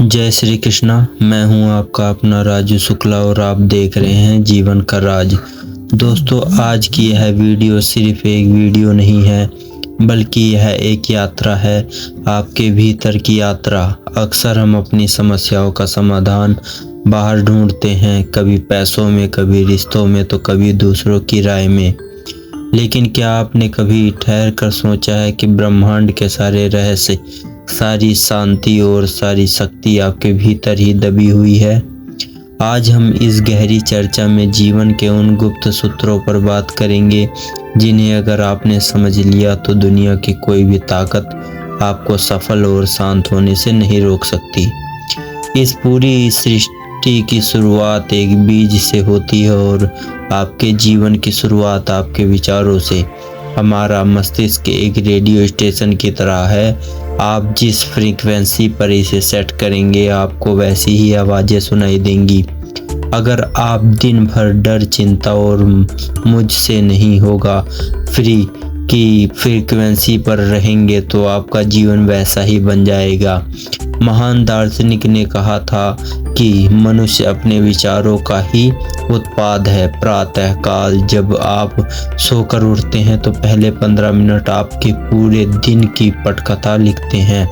जय श्री कृष्णा। मैं हूं आपका अपना राजू शुक्ला और आप देख रहे हैं जीवन का राज। दोस्तों, आज की यह वीडियो सिर्फ एक वीडियो नहीं है, बल्कि यह एक यात्रा है, आपके भीतर की यात्रा। अक्सर हम अपनी समस्याओं का समाधान बाहर ढूंढते हैं, कभी पैसों में, कभी रिश्तों में, तो कभी दूसरों की राय में। लेकिन क्या आपने कभी ठहर कर सोचा है कि ब्रह्मांड के सारे रहस्य, सारी शांति और सारी शक्ति आपके भीतर ही दबी हुई है? आज हम इस गहरी चर्चा में जीवन के उन गुप्त सूत्रों पर बात करेंगे जिन्हें अगर आपने समझ लिया तो दुनिया की कोई भी ताकत आपको सफल और शांत होने से नहीं रोक सकती। इस पूरी सृष्टि की शुरुआत एक बीज से होती है और आपके जीवन की शुरुआत आपके विचारों से। हमारा मस्तिष्क एक रेडियो स्टेशन की तरह है। आप जिस फ्रीक्वेंसी पर इसे सेट करेंगे, आपको वैसी ही आवाज़ें सुनाई देंगी। अगर आप दिन भर डर, चिंता और मुझसे नहीं होगा फ्री की फ्रीक्वेंसी पर रहेंगे तो आपका जीवन वैसा ही बन जाएगा। महान दार्शनिक ने कहा था कि मनुष्य अपने विचारों का ही उत्पाद है। प्रातः काल जब आप सोकर उठते हैं तो पहले 15 मिनट आपके पूरे दिन की पटकथा लिखते हैं।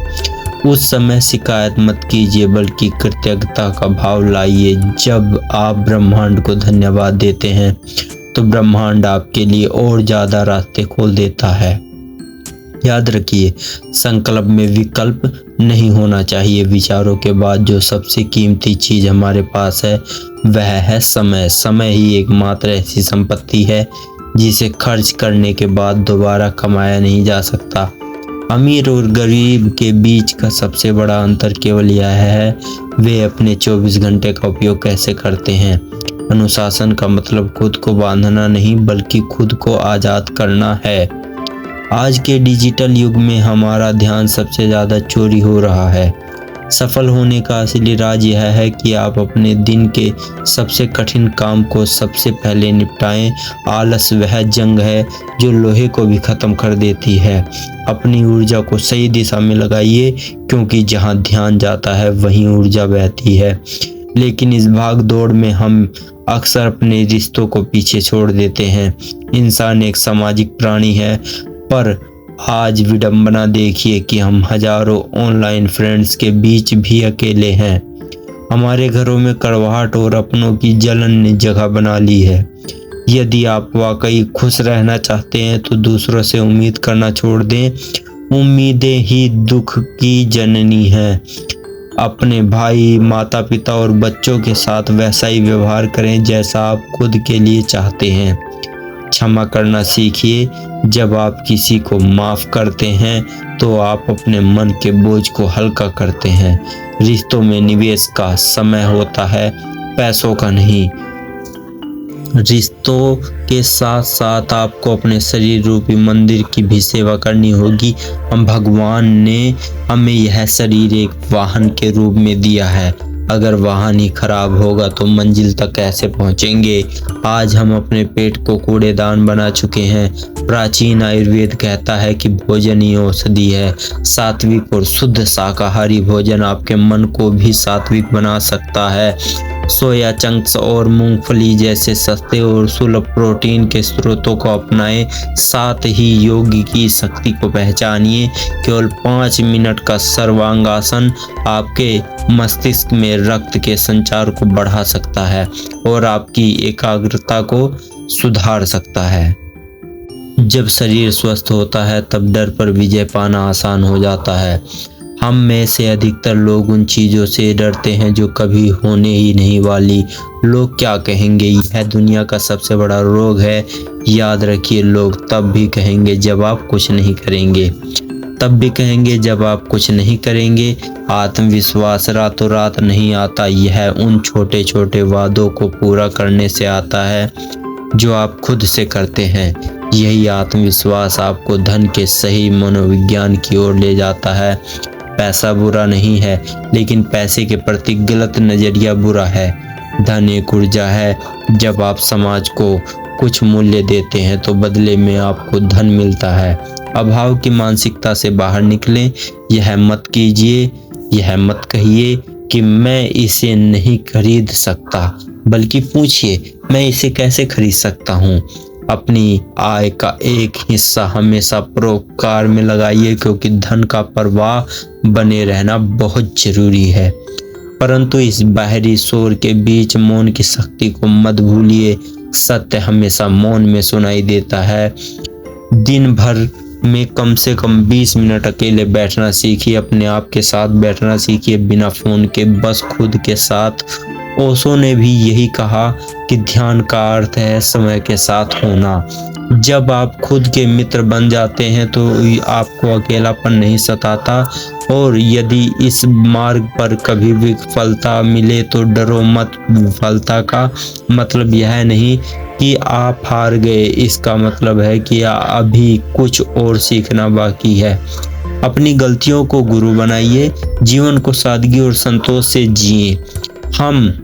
उस समय शिकायत मत कीजिए, बल्कि कृतज्ञता का भाव लाइए। जब आप ब्रह्मांड को धन्यवाद देते हैं तो ब्रह्मांड आपके लिए और ज़्यादा रास्ते खोल देता है। याद रखिए, संकल्प में विकल्प नहीं होना चाहिए। विचारों के बाद जो सबसे कीमती चीज़ हमारे पास है वह है समय। समय ही एकमात्र ऐसी संपत्ति है जिसे खर्च करने के बाद दोबारा कमाया नहीं जा सकता। अमीर और गरीब के बीच का सबसे बड़ा अंतर केवल यह है, वे अपने 24 घंटे का उपयोग कैसे करते हैं। अनुशासन का मतलब खुद को बांधना नहीं, बल्कि खुद को आज़ाद करना है। आज के डिजिटल युग में हमारा ध्यान सबसे ज़्यादा चोरी हो रहा है। सफल होने का असली राज यह है कि आप अपने दिन के सबसे कठिन काम को सबसे पहले निपटाएं। आलस वह जंग है जो लोहे को भी ख़त्म कर देती है। अपनी ऊर्जा को सही दिशा में लगाइए, क्योंकि जहां ध्यान जाता है वहीं ऊर्जा बहती है। लेकिन इस भाग दौड़ में हम अक्सर अपने रिश्तों को पीछे छोड़ देते हैं। इंसान एक सामाजिक प्राणी है, पर आज विडंबना देखिए कि हम हजारों ऑनलाइन फ्रेंड्स के बीच भी अकेले हैं। हमारे घरों में कड़वाहट और अपनों की जलन ने जगह बना ली है। यदि आप वाकई खुश रहना चाहते हैं तो दूसरों से उम्मीद करना छोड़ दें। उम्मीदें ही दुख की जननी हैं। अपने भाई, माता पिता और बच्चों के साथ वैसा ही व्यवहार करें जैसा आप खुद के लिए चाहते हैं। क्षमा करना सीखिए। जब आप किसी को माफ़ करते हैं तो आप अपने मन के बोझ को हल्का करते हैं। रिश्तों में निवेश का समय होता है, पैसों का नहीं। रिश्तों के साथ साथ आपको अपने शरीर रूपी मंदिर की भी सेवा करनी होगी। भगवान ने हमें यह शरीर एक वाहन के रूप में दिया है। अगर वाहन ही खराब होगा तो मंजिल तक कैसे पहुंचेंगे। आज हम अपने पेट को कूड़ेदान बना चुके हैं। प्राचीन आयुर्वेद कहता है कि भोजन ही औषधि है। सात्विक और शुद्ध शाकाहारी भोजन आपके मन को भी सात्विक बना सकता है। सोया चंक्स और मूंगफली जैसे सस्ते और सुलभ प्रोटीन के स्रोतों को अपनाएं। साथ ही योग की शक्ति को पहचानिए। केवल 5 मिनट का सर्वांगासन आपके मस्तिष्क में रक्त के संचार को बढ़ा सकता है और आपकी एकाग्रता को सुधार सकता है। जब शरीर स्वस्थ होता है तब डर पर विजय पाना आसान हो जाता है। हम में से अधिकतर लोग उन चीज़ों से डरते हैं जो कभी होने ही नहीं वाली। लोग क्या कहेंगे, यह दुनिया का सबसे बड़ा रोग है। याद रखिए, लोग तब भी कहेंगे जब आप कुछ नहीं करेंगे। तब भी कहेंगे जब आप कुछ नहीं करेंगे। आत्मविश्वास रातों रात नहीं आता, यह उन छोटे छोटे वादों को पूरा करने से आता है जो आप खुद से करते हैं। यही आत्मविश्वास आपको धन के सही मनोविज्ञान की ओर ले जाता है। पैसा बुरा नहीं है, लेकिन पैसे के प्रति गलत नजरिया बुरा है। धन एक ऊर्जा है। जब आप समाज को कुछ मूल्य देते हैं तो बदले में आपको धन मिलता है। अभाव की मानसिकता से बाहर निकलें। यह मत कीजिए, यह मत कहिए, कि मैं इसे नहीं खरीद सकता, बल्कि पूछिए मैं इसे कैसे खरीद सकता हूँ। अपनी आय का एक हिस्सा हमेशा परोपकार में लगाइए, क्योंकि धन का प्रवाह बने रहना बहुत जरूरी है। परंतु इस बाहरी शोर के बीच मौन की शक्ति को मत भूलिए। सत्य हमेशा मौन में सुनाई देता है। दिन भर में कम से कम 20 मिनट अकेले बैठना सीखिए। अपने आप के साथ बैठना सीखिए, बिना फोन के, बस खुद के साथ। ओशो ने भी यही कहा कि ध्यान का अर्थ है समय के साथ होना। जब आप खुद के मित्र बन जाते हैं तो आपको अकेलापन नहीं सताता। और यदि इस मार्ग पर कभी विफलता मिले तो डरो मत। विफलता का मतलब यह नहीं कि आप हार गए, इसका मतलब है कि अभी कुछ और सीखना बाकी है। अपनी गलतियों को गुरु बनाइए, जीवन को सादगी और संतोष से जिए। हम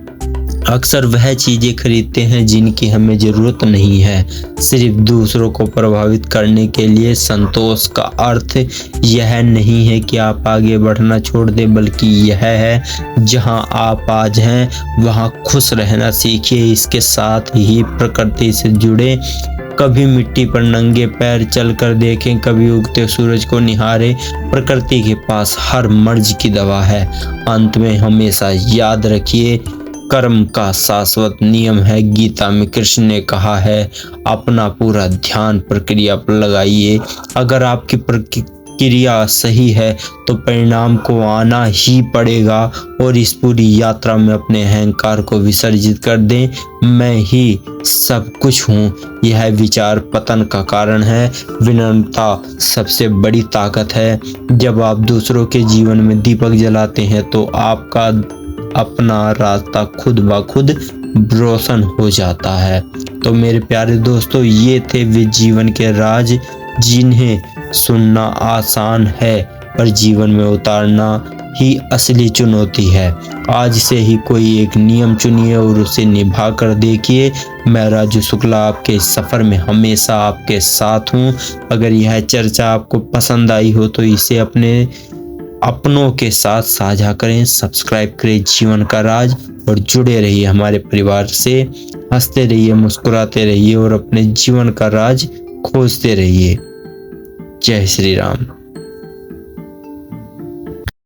अक्सर वह चीजें खरीदते हैं जिनकी हमें जरूरत नहीं है, सिर्फ दूसरों को प्रभावित करने के लिए। संतोष का अर्थ यह नहीं है कि आप आगे बढ़ना छोड़ दें, बल्कि यह है जहां आप आज हैं वहां खुश रहना सीखिए। इसके साथ ही प्रकृति से जुड़े, कभी मिट्टी पर नंगे पैर चलकर देखें, कभी उगते सूरज को निहारें। प्रकृति के पास हर मर्ज की दवा है। अंत में हमेशा याद रखिए, कर्म का शाश्वत नियम है। गीता में कृष्ण ने कहा है, अपना पूरा ध्यान प्रक्रिया पर लगाइए। अगर आपकी प्रक्रिया सही है तो परिणाम को आना ही पड़ेगा। और इस पूरी यात्रा में अपने अहंकार को विसर्जित कर दें। मैं ही सब कुछ हूँ, यह विचार पतन का कारण है। विनम्रता सबसे बड़ी ताकत है। जब आप दूसरों के जीवन में दीपक जलाते हैं तो आपका अपना रास्ता खुद ब खुद रोशन हो जाता है। तो मेरे प्यारे दोस्तों, ये थे वे जीवन के राज जिन्हें सुनना आसान है, पर जीवन में उतारना ही असली चुनौती है। आज से ही कोई एक नियम चुनिए और उसे निभा कर देखिए। मैं राजू शुक्ला आपके इस सफ़र में हमेशा आपके साथ हूँ। अगर यह चर्चा आपको पसंद आई हो तो इसे अपनों के साथ साझा करें। सब्सक्राइब करें जीवन का राज और जुड़े रहिए हमारे परिवार से। हंसते रहिए, मुस्कुराते रहिए और अपने जीवन का राज खोजते रहिए। जय श्री राम।